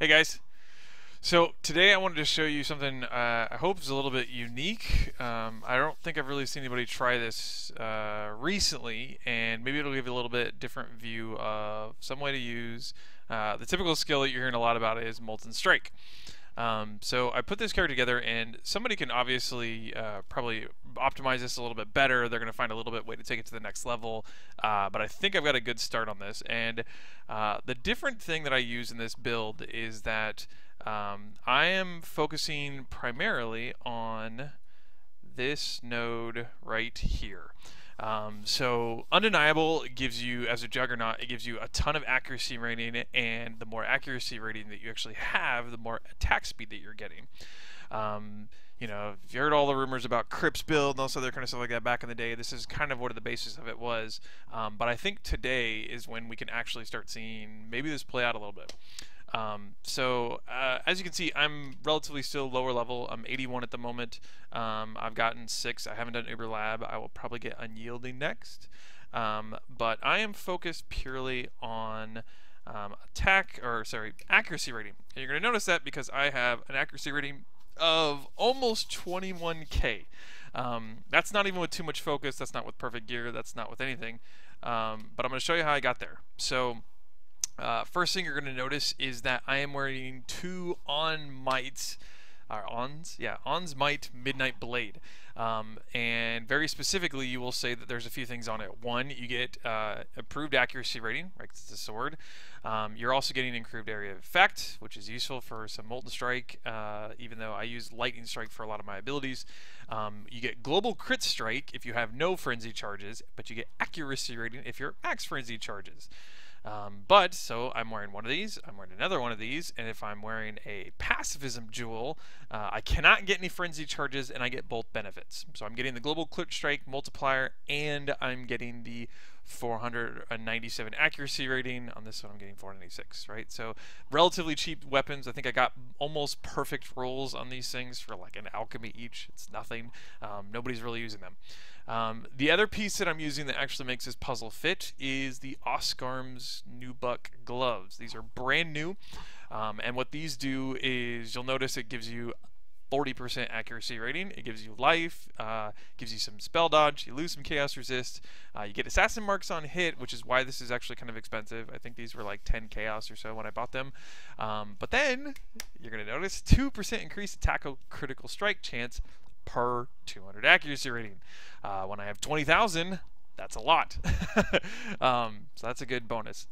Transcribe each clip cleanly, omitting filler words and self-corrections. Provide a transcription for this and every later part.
Hey guys. So today I wanted to show you something I hope is a little bit unique. I don't think I've really seen anybody try this recently, and maybe it'll give you a little bit different view of some way to use the typical skill that you're hearing a lot about is Molten Strike. So I put this character together, and somebody can obviously probably optimize this a little bit better. They're going to find a little bit way to take it to the next level, but I think I've got a good start on this. And the different thing that I use in this build is that I am focusing primarily on this node right here. So Undeniable gives you, as a Juggernaut, it gives you a ton of accuracy rating, and the more accuracy rating that you actually have, the more attack speed that you're getting. You know, if you heard all the rumors about Crips build and all this other kind of stuff like that back in the day, this is kind of what the basis of it was. But I think today is when we can actually start seeing maybe this play out a little bit. As you can see, I'm relatively still lower level. I'm 81 at the moment. I've gotten 6. I haven't done Uber Lab. I will probably get Unyielding next. But I am focused purely on accuracy rating. And you're going to notice that because I have an accuracy rating of almost 21k. That's not even with too much focus. That's not with perfect gear. That's not with anything. But I'm going to show you how I got there. First thing you're going to notice is that I am wearing 2 On's Might Midnight Blade. And very specifically, you will say that there's a few things on it. One, you get improved accuracy rating, right, 'cause it's a sword. You're also getting improved area of effect, which is useful for some Molten Strike, even though I use Lightning Strike for a lot of my abilities. You get Global Crit Strike if you have no Frenzy charges, but you get accuracy rating if you're max Frenzy charges. So I'm wearing one of these, I'm wearing another one of these, and if I'm wearing a Pacifism Jewel, I cannot get any Frenzy charges, and I get both benefits. So I'm getting the Global Crit Strike multiplier, and I'm getting the 497 accuracy rating. On this one I'm getting 496, right? So relatively cheap weapons. I think I got almost perfect rolls on these things for like an alchemy each. It's nothing. Nobody's really using them. The other piece that I'm using that actually makes this puzzle fit is the Oscar's Nubuck gloves. These are brand new, and what these do is you'll notice it gives you 40% accuracy rating. It gives you life, gives you some spell dodge, you lose some chaos resist, you get assassin marks on hit, which is why this is actually kind of expensive. I think these were like 10 chaos or so when I bought them. But then you're going to notice 2% increased attack critical strike chance per 200 accuracy rating. When I have 20,000, that's a lot. So that's a good bonus.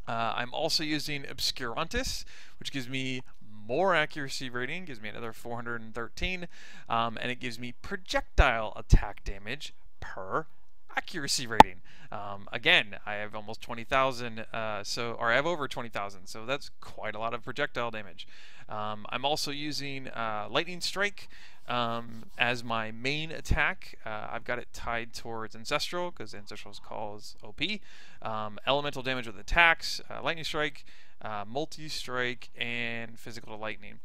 I'm also using Obscurantis, which gives me more accuracy rating, gives me another 413, and it gives me projectile attack damage per accuracy rating. Again, I have almost 20,000, or I have over 20,000, so that's quite a lot of projectile damage. I'm also using Lightning Strike as my main attack. I've got it tied towards Ancestral because Ancestral's call is OP. Elemental damage with attacks, Lightning Strike, Multi-Strike, and Physical to Lightning.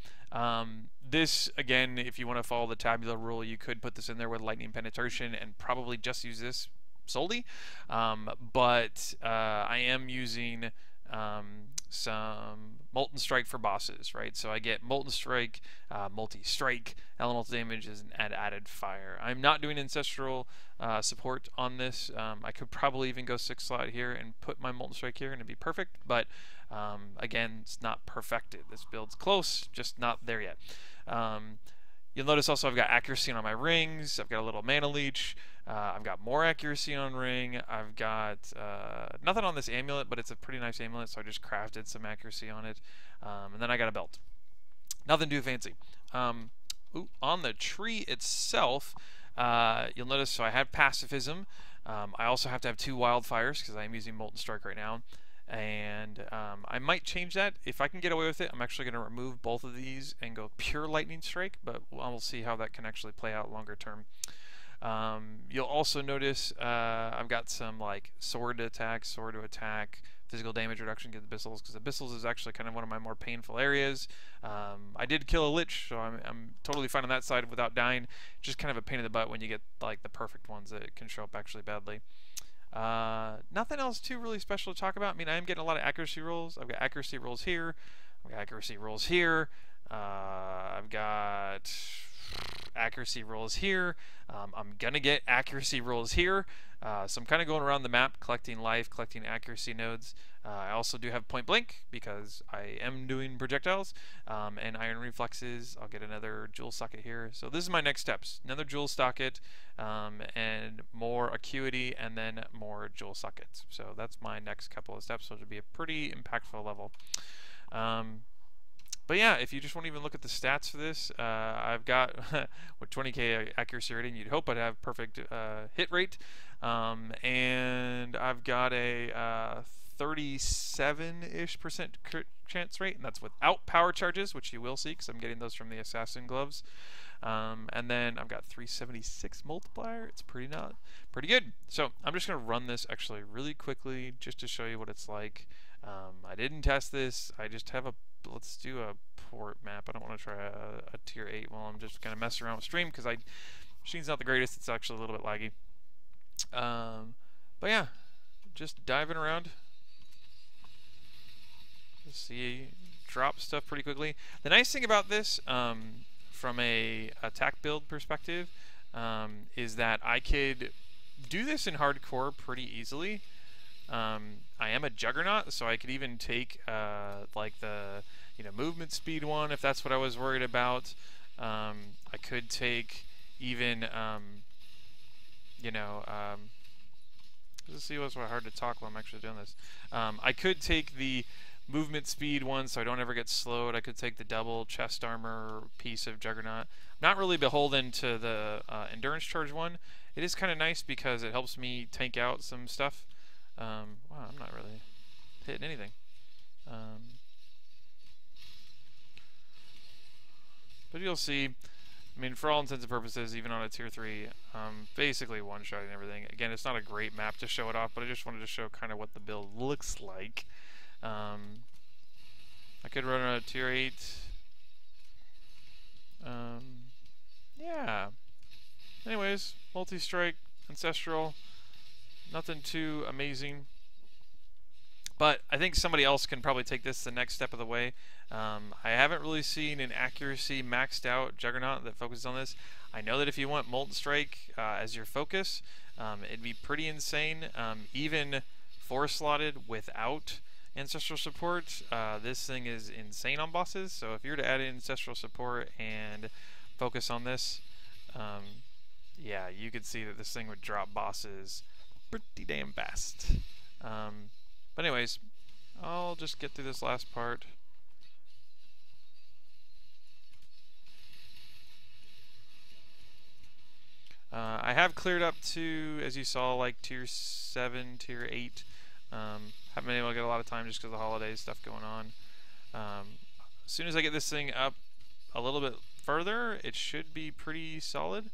This, again, if you want to follow the tabular rule, you could put this in there with Lightning Penetration and probably just use this solely. But I am using some Molten Strike for bosses, right? So I get Molten Strike, Multi-Strike, Elemental Damage, and added Fire. I'm not doing Ancestral support on this. I could probably even go 6 slot here and put my Molten Strike here and it'd be perfect, but again, it's not perfected. This build's close, just not there yet. You'll notice also I've got accuracy on my rings, I've got a little mana leech, I've got more accuracy on ring, I've got nothing on this amulet, but it's a pretty nice amulet, so I just crafted some accuracy on it. And then I got a belt. Nothing too fancy. On the tree itself, you'll notice, so I have Pacifism. I also have to have 2 Wildfires because I'm using Molten Strike right now. And I might change that. If I can get away with it, I'm actually going to remove both of these and go pure Lightning Strike, but we'll see how that can actually play out longer term. You'll also notice I've got some like sword to attack, physical damage reduction to the Abyssals, because Abyssals is actually kind of one of my more painful areas. I did kill a Lich, so I'm totally fine on that side without dying. Just kind of a pain in the butt when you get like the perfect ones that can show up actually badly. Nothing else too really special to talk about. I mean, I am getting a lot of accuracy rolls. I've got accuracy rolls here. accuracy rolls here. I've got accuracy rolls here. I'm gonna get accuracy rolls here. So I'm kind of going around the map, collecting life, collecting accuracy nodes. I also do have point blank because I am doing projectiles, and iron reflexes. I'll get another jewel socket here. So this is my next steps: another jewel socket, and more acuity, and then more jewel sockets. So that's my next couple of steps. So it'll be a pretty impactful level. But yeah, if you just want to even look at the stats for this, I've got with 20k accuracy rating, you'd hope I'd have perfect hit rate, and I've got a 37-ish% chance rate, and that's without power charges, which you will see because I'm getting those from the assassin gloves. And then I've got 376 multiplier. It's pretty good. So I'm just gonna run this actually really quickly just to show you what it's like. I didn't test this. I just have let's do a port map. I don't want to try a tier 8 while I'm just kind of messing around with stream because machine's not the greatest. It's actually a little bit laggy. But yeah, just diving around. Let's see, drop stuff pretty quickly. The nice thing about this, from a attack build perspective, is that I could do this in hardcore pretty easily. I am a juggernaut, so I could even take like the movement speed one if that's what I was worried about. I could take even let's see what's hard to talk while I'm actually doing this. I could take the movement speed one so I don't ever get slowed. I could take the double chest armor piece of juggernaut. Not really beholden to the endurance charge one. It is kind of nice because it helps me tank out some stuff. Wow, I'm not really hitting anything. But you'll see, I mean, for all intents and purposes, even on a tier 3, basically one-shotting everything. Again, it's not a great map to show it off, but I just wanted to show kind of what the build looks like. I could run a tier 8. Yeah. Anyways, multi-strike, ancestral, nothing too amazing. But I think somebody else can probably take this the next step of the way. I haven't really seen an accuracy maxed out juggernaut that focuses on this. I know that if you want Molten Strike as your focus, it'd be pretty insane. Even 4-slotted without ancestral support, this thing is insane on bosses. So if you were to add in ancestral support and focus on this, yeah, you could see that this thing would drop bosses pretty damn fast. But anyways, I'll just get through this last part. I have cleared up to, as you saw, like tier 7, tier 8. Haven't been able to get a lot of time just because of the holidays stuff going on. As soon as I get this thing up a little bit further, it should be pretty solid.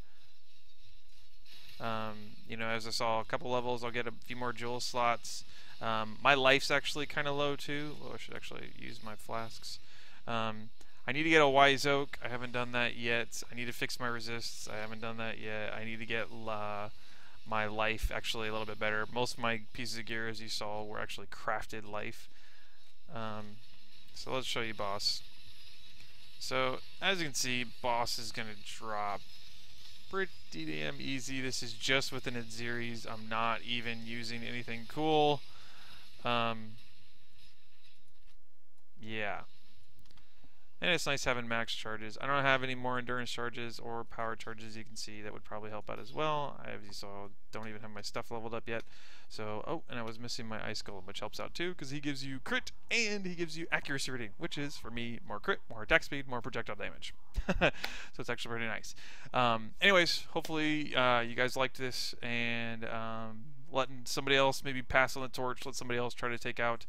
As I saw a couple levels, I'll get a few more jewel slots. My life's actually kind of low too. Well, I should actually use my flasks. I need to get a wise oak. I haven't done that yet. I need to fix my resists. I haven't done that yet. I need to get my life actually a little bit better. Most of my pieces of gear, as you saw, were actually crafted life. So let's show you boss. So as you can see, boss is going to drop pretty damn easy. This is just with an Adzeres. I'm not even using anything cool. Yeah. And it's nice having max charges. I don't have any more endurance charges or power charges, you can see. That would probably help out as well. I, as you saw, don't even have my stuff leveled up yet. So, oh, and I was missing my Ice Golem, which helps out too, because he gives you crit and he gives you accuracy rating, which is, for me, more crit, more attack speed, more projectile damage. So it's actually pretty nice. Anyways, hopefully you guys liked this, and letting somebody else maybe pass on the torch, let somebody else try to take out,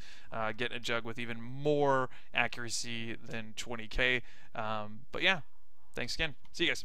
getting a Jugg with even more accuracy than 20k. But yeah, thanks again. See you guys.